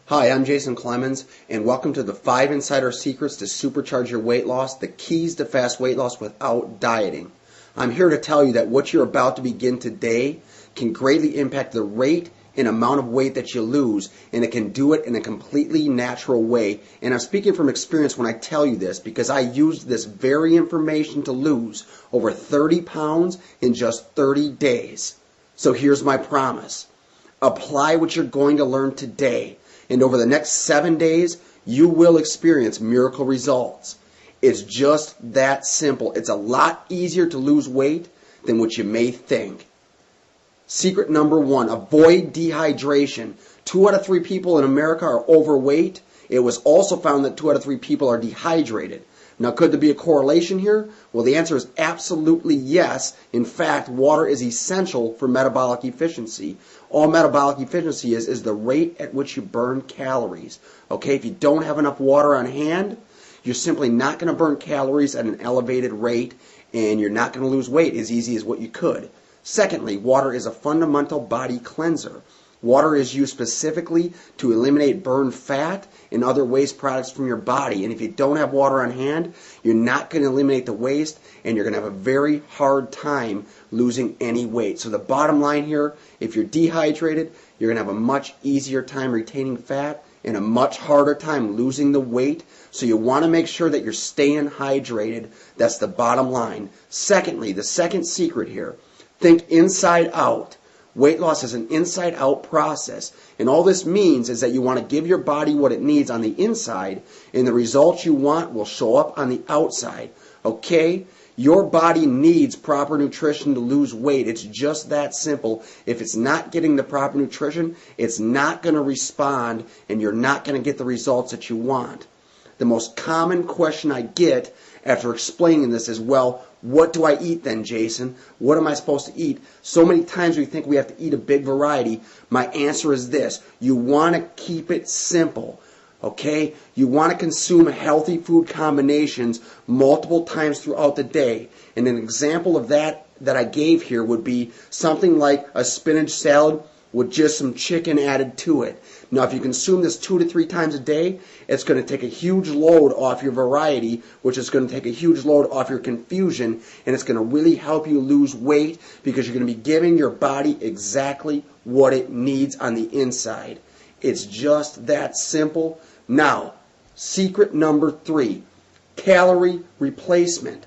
Hi, I'm Jason Clemens, and welcome to the 5 Insider Secrets to Supercharge Your Weight Loss, the keys to fast weight loss without dieting. I'm here to tell you that what you're about to begin today can greatly impact the rate and amount of weight that you lose, and it can do it in a completely natural way. And I'm speaking from experience when I tell you this, because I used this very information to lose over 30 pounds in just 30 days. So here's my promise. Apply what you're going to learn today, and over the next 7 days, you will experience miracle results. It's just that simple. It's a lot easier to lose weight than what you may think. Secret number 1, avoid dehydration. 2 out of 3 people in America are overweight. It was also found that 2 out of 3 people are dehydrated. Now, could there be a correlation here? Well, the answer is absolutely yes. In fact, water is essential for metabolic efficiency. All metabolic efficiency is the rate at which you burn calories. Okay, if you don't have enough water on hand, you're simply not going to burn calories at an elevated rate, and you're not going to lose weight as easy as what you could. Secondly, water is a fundamental body cleanser. Water is used specifically to eliminate burned fat and other waste products from your body. And if you don't have water on hand, you're not going to eliminate the waste, and you're going to have a very hard time losing any weight. So the bottom line here, if you're dehydrated, you're going to have a much easier time retaining fat and a much harder time losing the weight. So you want to make sure that you're staying hydrated. That's the bottom line. Secondly, the second secret here, think inside out. Weight loss is an inside-out process, and all this means is that you want to give your body what it needs on the inside, and the results you want will show up on the outside. Okay? Your body needs proper nutrition to lose weight. It's just that simple. If it's not getting the proper nutrition, it's not going to respond, and you're not going to get the results that you want. The most common question I get after explaining this is, well, what do I eat then, Jason? What am I supposed to eat? So many times we think we have to eat a big variety. My answer is this. You want to keep it simple, okay? You want to consume healthy food combinations multiple times throughout the day. And an example of that I gave here would be something like a spinach salad with just some chicken added to it. Now, if you consume this 2 to 3 times a day, it's going to take a huge load off your variety, which is going to take a huge load off your confusion, and it's going to really help you lose weight because you're going to be giving your body exactly what it needs on the inside. It's just that simple. Now, secret number 3, calorie replacement.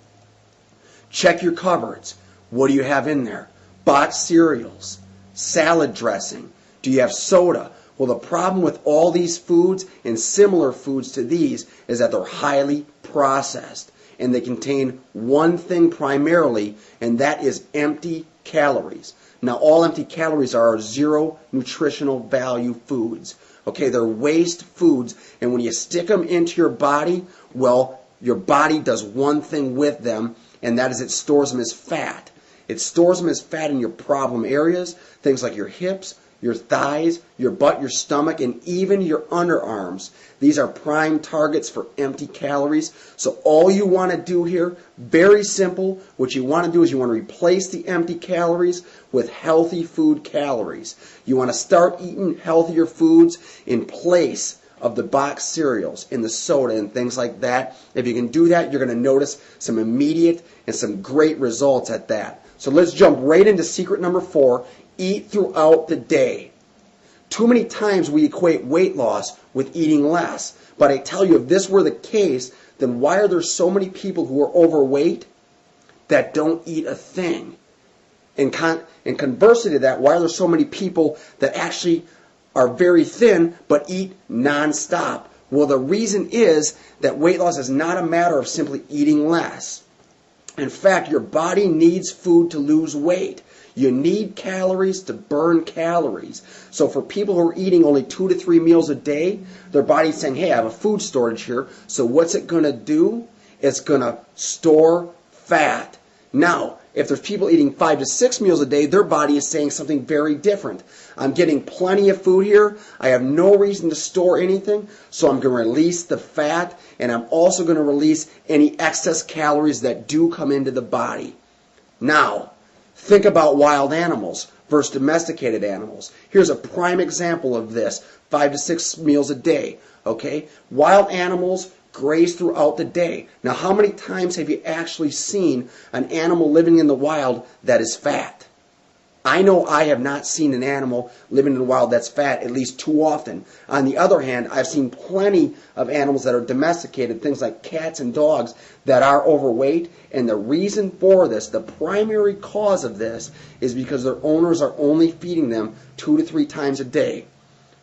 Check your cupboards. What do you have in there? Boxed cereals, salad dressing. Do you have soda? Well, the problem with all these foods and similar foods to these is that they're highly processed, and they contain one thing primarily, and that is empty calories. Now, all empty calories are zero nutritional value foods. Okay, they're waste foods, and when you stick them into your body, well, your body does one thing with them, and that is it stores them as fat. It stores them as fat in your problem areas, things like your hips, your thighs, your butt, your stomach, and even your underarms. These are prime targets for empty calories. So all you want to do here, very simple, what you want to do is you want to replace the empty calories with healthy food calories. You want to start eating healthier foods in place of the boxed cereals and the soda and things like that. If you can do that, you're going to notice some immediate and some great results at that. So let's jump right into secret number 4. Eat throughout the day. Too many times we equate weight loss with eating less. But I tell you, if this were the case, then why are there so many people who are overweight that don't eat a thing? And conversely to that, why are there so many people that actually are very thin but eat nonstop? Well, the reason is that weight loss is not a matter of simply eating less. In fact, your body needs food to lose weight. You need calories to burn calories. So for people who are eating only 2 to 3 meals a day, their body's saying, hey, I have a food storage here. So what's it going to do? It's going to store fat. Now, if there's people eating 5 to 6 meals a day, their body is saying something very different. I'm getting plenty of food here. I have no reason to store anything, so I'm going to release the fat, and I'm also going to release any excess calories that do come into the body. Now, think about wild animals. versus domesticated animals. Here's a prime example of this, 5 to 6 meals a day. Okay? Wild animals graze throughout the day. Now, how many times have you actually seen an animal living in the wild that is fat? I know I have not seen an animal living in the wild that's fat at least too often. On the other hand, I've seen plenty of animals that are domesticated, things like cats and dogs, that are overweight. And the reason for this, the primary cause of this, is because their owners are only feeding them 2 to 3 times a day.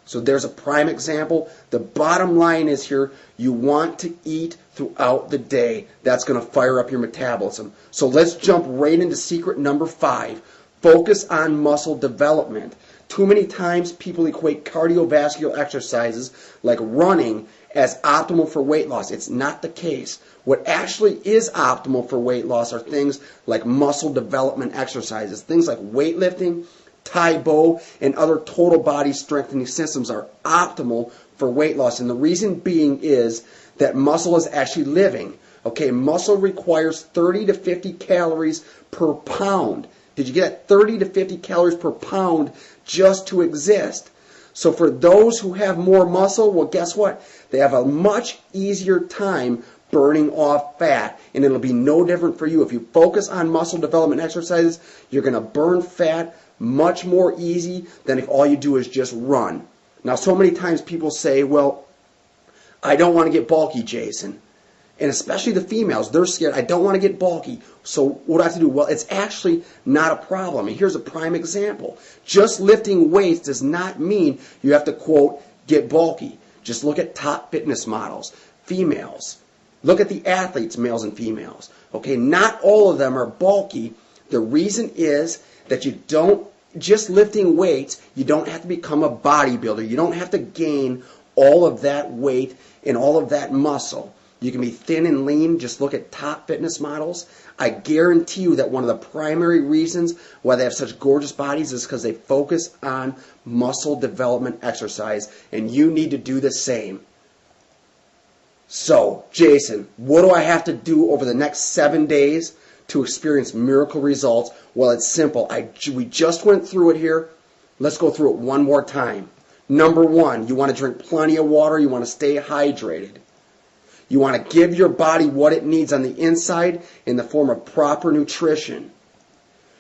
So there's a prime example. The bottom line is here, you want to eat throughout the day. That's going to fire up your metabolism. So let's jump right into secret number 5. Focus on muscle development. Too many times people equate cardiovascular exercises like running as optimal for weight loss. It's not the case. What actually is optimal for weight loss are things like muscle development exercises. Things like weightlifting, Tae Bo, and other total body strengthening systems are optimal for weight loss. And the reason being is that muscle is actually living. Okay, muscle requires 30 to 50 calories per pound. Did you get 30 to 50 calories per pound just to exist? So for those who have more muscle, well, guess what? They have a much easier time burning off fat, and it'll be no different for you. If you focus on muscle development exercises, you're going to burn fat much more easy than if all you do is just run. Now, so many times people say, well, I don't want to get bulky, Jason. And especially the females, they're scared. I don't want to get bulky. So what do I have to do? Well, it's actually not a problem. And here's a prime example. Just lifting weights does not mean you have to, quote, get bulky. Just look at top fitness models, females. Look at the athletes, males and females. Okay, not all of them are bulky. The reason is that you don't, just lifting weights, you don't have to become a bodybuilder. You don't have to gain all of that weight and all of that muscle. You can be thin and lean. Just look at top fitness models. I guarantee you that one of the primary reasons why they have such gorgeous bodies is because they focus on muscle development exercise, and you need to do the same. So, Jason, what do I have to do over the next 7 days to experience miracle results? Well, it's simple. We just went through it here. Let's go through it one more time. Number 1, you want to drink plenty of water. You want to stay hydrated. You want to give your body what it needs on the inside in the form of proper nutrition.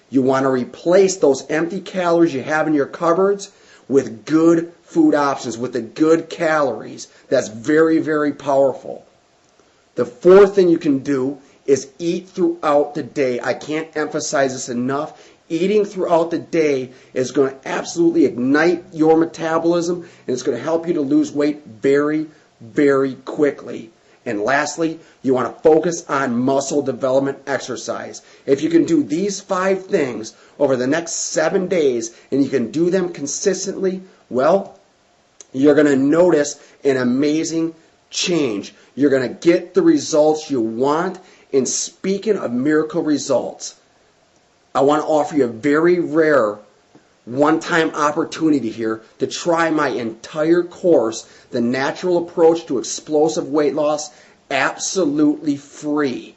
You want to replace those empty calories you have in your cupboards with good food options, with the good calories. That's very, very powerful. The 4th thing you can do is eat throughout the day. I can't emphasize this enough. Eating throughout the day is going to absolutely ignite your metabolism, and it's going to help you to lose weight very, very quickly. And lastly, you want to focus on muscle development exercise. If you can do these 5 things over the next 7 days, and you can do them consistently, well, you're going to notice an amazing change. You're going to get the results you want. And speaking of miracle results, I want to offer you a very rare one-time opportunity here to try my entire course, The Natural Approach to Explosive Weight Loss, absolutely free.